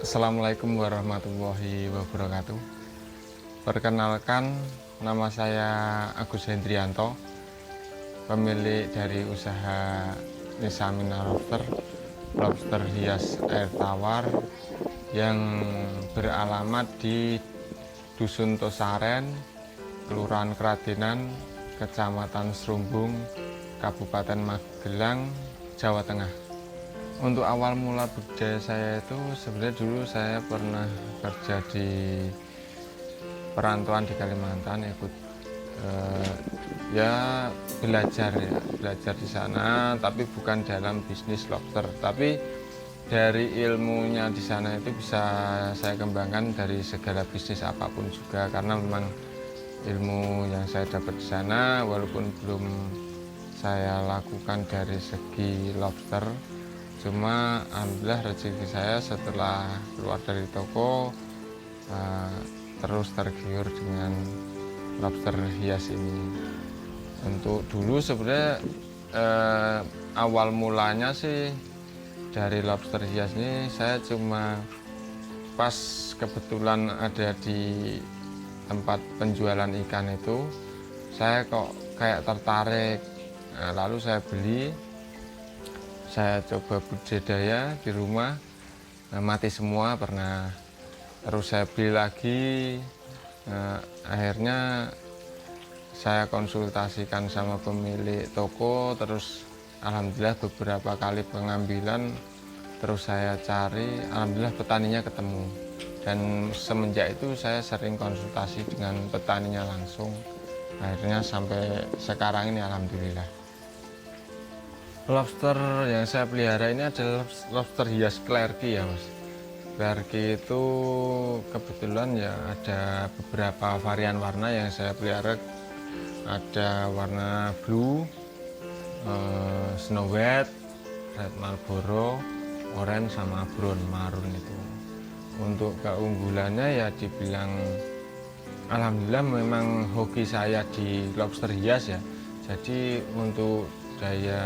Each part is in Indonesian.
Assalamualaikum warahmatullahi wabarakatuh. Perkenalkan, nama saya Agus Hendrianto, pemilik dari usaha Nisamina Lobster, lobster hias air tawar yang beralamat di Dusun Tosaren, Kelurahan Kradenan, Kecamatan Serumbung, Kabupaten Magelang, Jawa Tengah. Untuk awal mula budaya saya itu sebenarnya dulu saya pernah kerja di perantauan di Kalimantan, ikut ya belajar di sana, tapi bukan dalam bisnis lobster, tapi dari ilmunya di sana itu bisa saya kembangkan dari segala bisnis apapun juga, karena memang ilmu yang saya dapat di sana walaupun belum saya lakukan dari segi lobster, cuma alhamdulillah rezeki saya setelah keluar dari toko terus tergiur dengan lobster hias ini. Untuk dulu sebenarnya awal mulanya sih dari lobster hias ini saya cuma pas kebetulan ada di tempat penjualan ikan itu, saya kok kayak tertarik. Nah, lalu saya beli, saya coba budidaya di rumah, mati semua pernah. Terus saya beli lagi, akhirnya saya konsultasikan sama pemilik toko, terus alhamdulillah beberapa kali pengambilan, terus saya cari, alhamdulillah petaninya ketemu. Dan semenjak itu saya sering konsultasi dengan petaninya langsung, akhirnya sampai sekarang ini alhamdulillah. Lobster yang saya pelihara ini adalah lobster hias Clerky ya mas. Clerky itu kebetulan ya ada beberapa varian warna yang saya pelihara. Ada warna blue, snow white, red Marlboro, orange sama brown marun itu. Untuk keunggulannya ya dibilang alhamdulillah memang hoki saya di lobster hias ya. Jadi untuk daya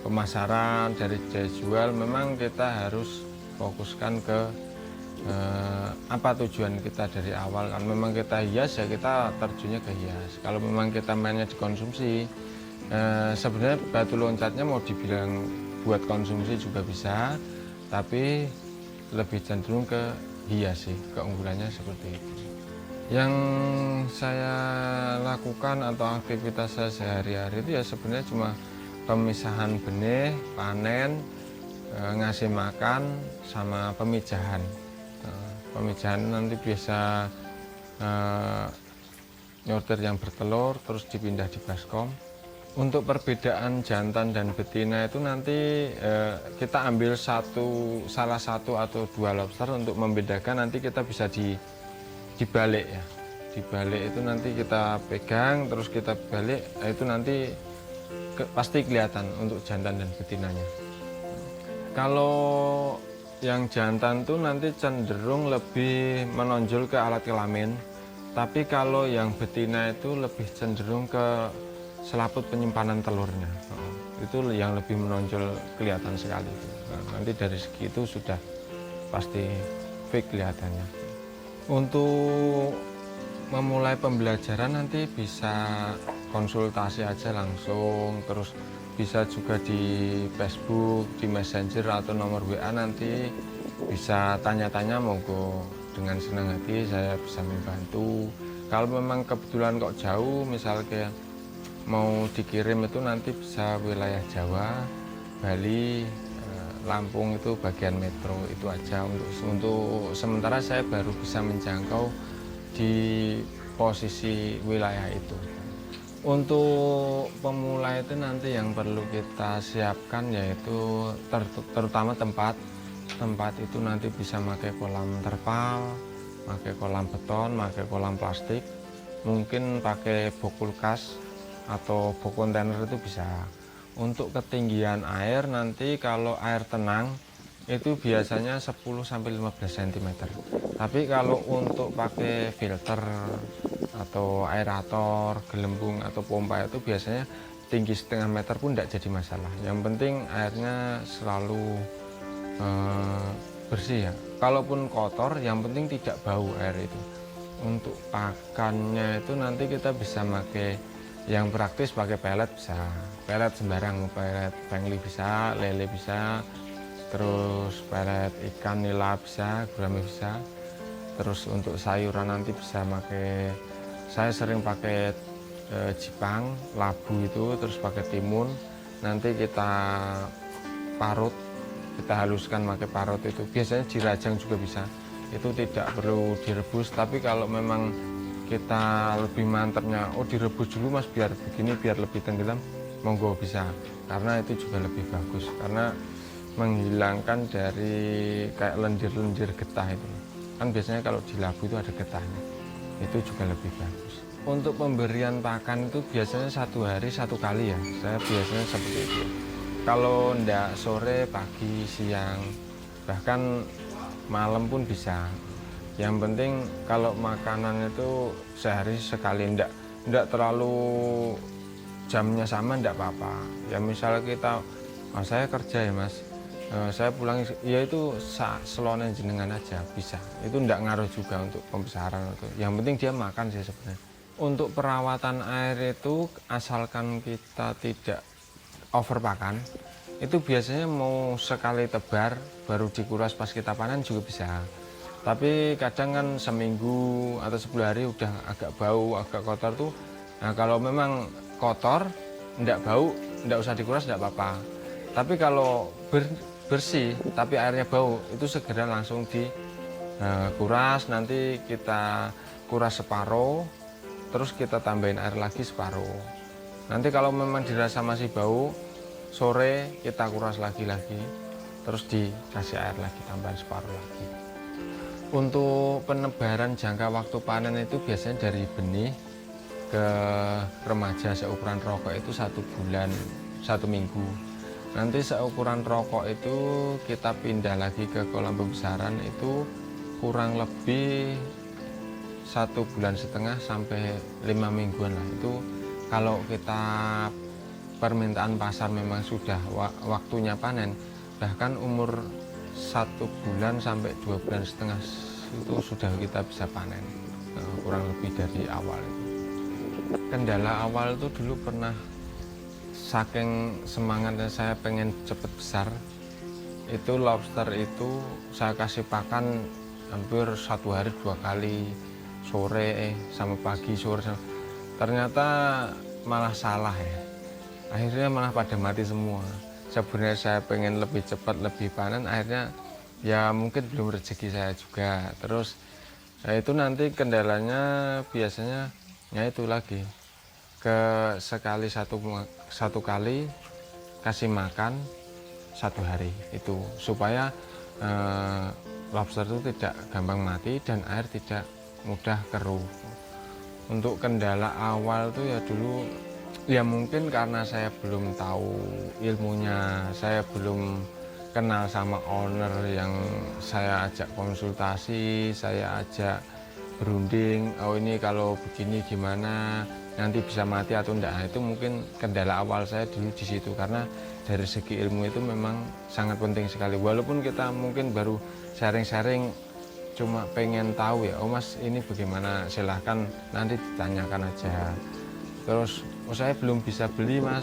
pemasaran, dari daya jual, memang kita harus fokuskan ke apa tujuan kita dari awal. Kan memang kita hias ya kita terjunnya ke hias. Kalau memang kita mainnya dikonsumsi, sebenarnya batu loncatnya mau dibilang buat konsumsi juga bisa, tapi lebih cenderung ke hias sih, keunggulannya seperti itu. Yang saya lakukan atau aktivitas saya sehari-hari itu ya sebenarnya cuma pemisahan benih, panen, ngasih makan, sama pemijahan. Pemijahan nanti biasa nyortir yang bertelur terus dipindah di baskom. Untuk perbedaan jantan dan betina itu nanti kita ambil salah satu atau dua lobster untuk membedakan, nanti kita bisa dibalik ya. Dibalik itu nanti kita pegang terus kita balik, itu nanti pasti kelihatan untuk jantan dan betinanya. Kalau yang jantan tuh nanti cenderung lebih menonjol ke alat kelamin, tapi kalau yang betina itu lebih cenderung ke selaput penyimpanan telurnya. Itu yang lebih menonjol, kelihatan sekali. Nanti dari segi itu sudah pasti fix kelihatannya. Untuk memulai pembelajaran nanti bisa konsultasi aja langsung, terus bisa juga di Facebook, di Messenger atau nomor WA, nanti bisa tanya-tanya, monggo dengan senang hati saya bisa membantu. Kalau memang kebetulan kok jauh, misal kayak mau dikirim itu nanti bisa wilayah Jawa, Bali, Lampung itu bagian metro itu aja. Untuk sementara saya baru bisa menjangkau di posisi wilayah itu. Untuk pemula itu nanti yang perlu kita siapkan yaitu terutama tempat itu nanti bisa pakai kolam terpal, pakai kolam beton, pakai kolam plastik, mungkin pakai bok kulkas atau bok kontainer itu bisa. Untuk ketinggian air nanti kalau air tenang itu biasanya 10-15 cm. Tapi kalau untuk pakai filter atau aerator, gelembung atau pompa itu biasanya tinggi setengah meter pun tidak jadi masalah. Yang penting airnya selalu bersih ya, kalaupun kotor yang penting tidak bau air itu. Untuk pakannya itu nanti kita bisa pakai yang praktis, pakai pelet bisa, pelet sembarang, pelet pengli bisa, lele bisa, terus pelet ikan nila bisa, gurame bisa. Terus untuk sayuran nanti bisa pakai, saya sering pakai jipang, labu itu, terus pakai timun. Nanti kita parut, kita haluskan pakai parut itu. Biasanya dirajang juga bisa. Itu tidak perlu direbus. Tapi kalau memang kita lebih mantapnya, oh direbus dulu mas biar begini, biar lebih tenggelam, monggo bisa. Karena itu juga lebih bagus. Karena menghilangkan dari kayak lendir-lendir getah itu. Kan biasanya kalau di labu itu ada getahnya. Itu juga lebih bagus. Untuk pemberian pakan itu biasanya 1 hari 1 kali ya. Saya biasanya seperti itu. Kalau ndak sore, pagi, siang, bahkan malam pun bisa. Yang penting kalau makanan itu sehari sekali, ndak terlalu jamnya sama, ndak apa-apa. Ya misalnya kita, oh, saya kerja ya mas, saya pulang ya itu selone jenengan aja bisa. Itu ndak ngaruh juga untuk pembesaran itu. Yang penting dia makan sih sebenarnya. Untuk perawatan air itu asalkan kita tidak over pakan, itu biasanya mau sekali tebar baru dikuras pas kita panen juga bisa. Tapi kadang kan seminggu atau 10 hari udah agak bau, agak kotor tuh. Nah kalau memang kotor, ndak bau, ndak usah dikuras, ndak apa-apa. Tapi kalau bersih tapi airnya bau, itu segera langsung dikuras. Nanti kita kuras separuh, terus kita tambahin air lagi separuh. Nanti kalau memang dirasa masih bau, sore kita kuras lagi, terus dikasih air lagi, tambahan separuh lagi. Untuk penebaran jangka waktu panen itu biasanya dari benih ke remaja seukuran rokok itu 1 bulan, 1 minggu. Nanti seukuran rokok itu kita pindah lagi ke kolam pembesaran itu kurang lebih 1,5 bulan sampai 5 mingguan lah. Itu kalau kita permintaan pasar memang sudah waktunya panen, bahkan umur 1 bulan sampai 2,5 bulan itu sudah kita bisa panen, kurang lebih dari awal itu. Kendala awal itu dulu pernah saking semangatnya saya pengen cepet besar, itu lobster itu saya kasih pakan hampir 1 hari 2 kali, sore sama pagi, sore sama. Ternyata malah salah ya, akhirnya malah pada mati semua. Sebenarnya saya pengen lebih cepat, lebih panen, akhirnya ya mungkin belum rezeki saya juga. Terus ya itu nanti kendalanya biasanya ya itu lagi ke sekali satu kali kasih makan 1 hari itu supaya lobster itu tidak gampang mati dan air tidak mudah keruh. Untuk kendala awal tuh ya dulu ya mungkin karena saya belum tahu ilmunya, saya belum kenal sama owner yang saya ajak konsultasi, saya ajak berunding, oh ini kalau begini gimana, nanti bisa mati atau enggak. Nah, itu mungkin kendala awal saya dulu di situ, karena dari segi ilmu itu memang sangat penting sekali. Walaupun kita mungkin baru sharing-sharing, cuma pengen tahu ya, oh mas ini bagaimana, silahkan nanti ditanyakan aja. Terus oh saya belum bisa beli mas,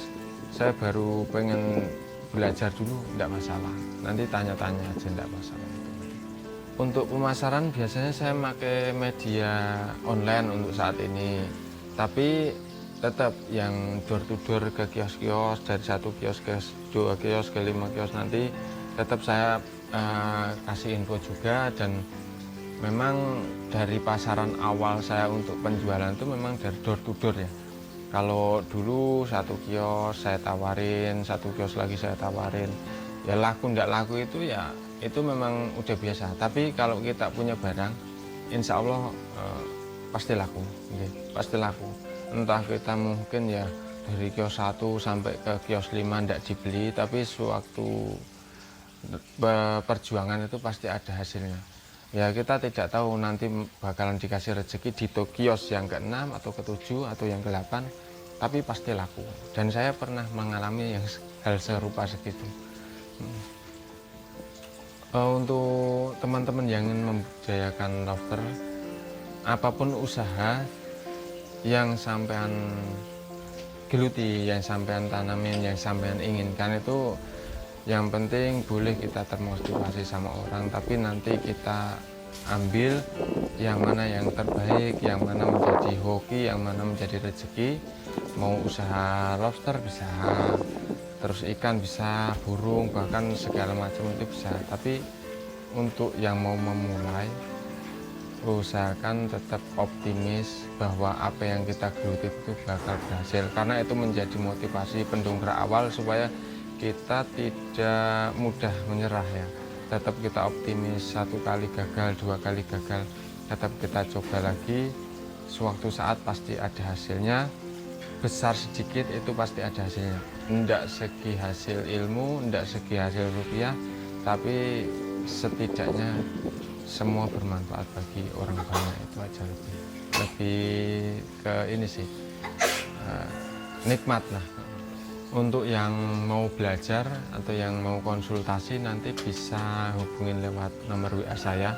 saya baru pengen belajar dulu, enggak masalah, nanti tanya-tanya aja, enggak masalah. Untuk pemasaran biasanya saya pakai media online untuk saat ini, tapi tetap yang door to door ke kios-kios, dari 1 kios ke 2 kios ke 5 kios nanti tetap saya kasih info juga. Dan memang dari pasaran awal saya untuk penjualan itu memang dari door to door ya. Kalau dulu 1 kios saya tawarin, 1 kios lagi saya tawarin, ya laku ndak laku itu ya itu memang udah biasa. Tapi kalau kita punya barang, insya Allah pasti laku, pasti laku. Entah kita mungkin ya dari kios 1 sampai ke kios 5 ndak dibeli, tapi sewaktu perjuangan itu pasti ada hasilnya. Ya kita tidak tahu nanti bakalan dikasih rezeki di kios yang ke-6 atau ke-7 atau yang ke-8, tapi pasti laku. Dan saya pernah mengalami yang hal serupa segitu. Untuk teman-teman yang ingin membudidayakan lobster, apapun usaha yang sampean geluti, yang sampean tanamin, yang sampean inginkan itu, yang penting boleh kita termotivasi sama orang, tapi nanti kita ambil yang mana yang terbaik, yang mana menjadi hoki, yang mana menjadi rezeki. Mau usaha lobster bisa, terus ikan bisa, burung, bahkan segala macam itu bisa. Tapi untuk yang mau memulai, usahakan tetap optimis bahwa apa yang kita geluti itu bakal berhasil, karena itu menjadi motivasi pendongkrak awal supaya kita tidak mudah menyerah ya. Tetap kita optimis, 1 kali gagal, 2 kali gagal, tetap kita coba lagi. Suatu saat pasti ada hasilnya, besar sedikit itu pasti ada hasilnya. Tidak segi hasil ilmu, tidak segi hasil rupiah, tapi setidaknya semua bermanfaat bagi orang banyak, itu aja. Lebih ke ini sih, nikmat lah. Untuk yang mau belajar atau yang mau konsultasi nanti bisa hubungin lewat nomor WA saya,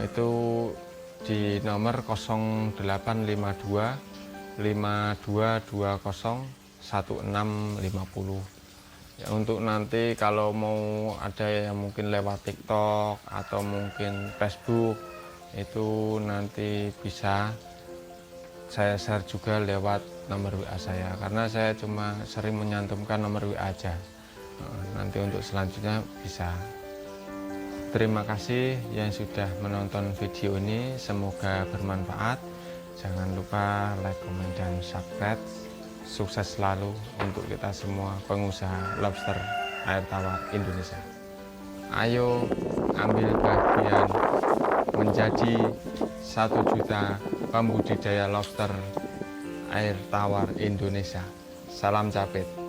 itu di nomor 0852 5220 1650. Ya, untuk nanti kalau mau ada yang mungkin lewat TikTok atau mungkin Facebook, itu nanti bisa saya share juga lewat nomor WA saya, karena saya cuma sering menyantumkan nomor WA aja. Nanti untuk selanjutnya bisa. Terima kasih yang sudah menonton video ini, semoga bermanfaat. Jangan lupa like, komen, dan subscribe. Sukses selalu untuk kita semua pengusaha lobster air tawar Indonesia. Ayo ambil bagian menjadi 1 juta pembudidaya lobster air tawar Indonesia. Salam capit.